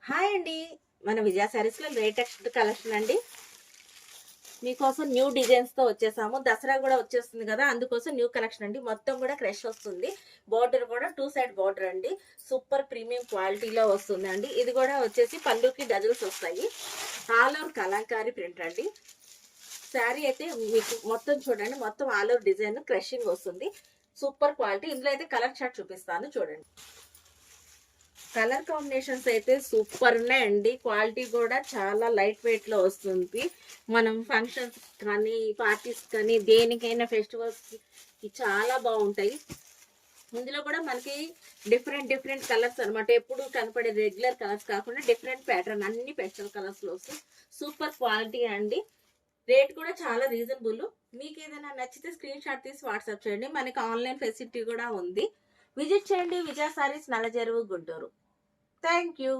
Hi అండి. మన విజయ శారీస్లో లేటెస్ట్ కలెక్షన్ అండి. మీకోసం న్యూ డిజైన్స్తో వచ్చేసాము. దసరా కూడా వచ్చేస్తుంది కదా, అందుకోసం న్యూ కలెక్షన్ అండి. మొత్తం కూడా క్రష్ వస్తుంది. బార్డర్ కూడా 2 సైడ్ బార్డర్ అండి. సూపర్ ప్రీమియం క్వాలిటీలో వస్తుంది అండి. ఇది కూడా వచ్చేసి పళ్ళుకి డజల్స్ వస్తాయి. ఆల్ ఓవర్ కలంకారీ ప్రింట్ అండి. శారీ అయితే మీకు మొత్తం చూడండి, మొత్తం ఆల్ ఓవర్ డిజైన్ క్రషింగ్ వస్తుంది. Super quality. ఇందులో అయితే కలర్ చార్ట్ చూపిస్తాను చూడండి. కలర్ కాంబినేషన్స్ అయితే సూపర్ ఉన్నాయండి. క్వాలిటీ కూడా చాలా లైట్ వెయిట్ లో వస్తుంది. మనం ఫంక్షన్స్ కానీ పార్టీస్ కానీ దేనికైనా ఫెస్టివల్స్కి చాలా బాగుంటాయి. ఇందులో కూడా మనకి డిఫరెంట్ డిఫరెంట్ కలర్స్ అనమాట. ఎప్పుడు కనపడే రెగ్యులర్ కలర్స్ కాకుండా డిఫరెంట్ ప్యాటర్న్, అన్ని పెస్టల్ కలర్స్ లో వస్తాయి. సూపర్ క్వాలిటీ అండి. రేట్ కూడా చాలా రీజనబుల్. మీకు ఏదైనా నచ్చితే స్క్రీన్ షాట్ తీసి వాట్సాప్ చేయండి. మనకి ఆన్లైన్ ఫెసిలిటీ కూడా ఉంది. విజిట్ చేయండి. విజయ సారీస్, నల్లచెరువు, గుంటూరు. Thank you.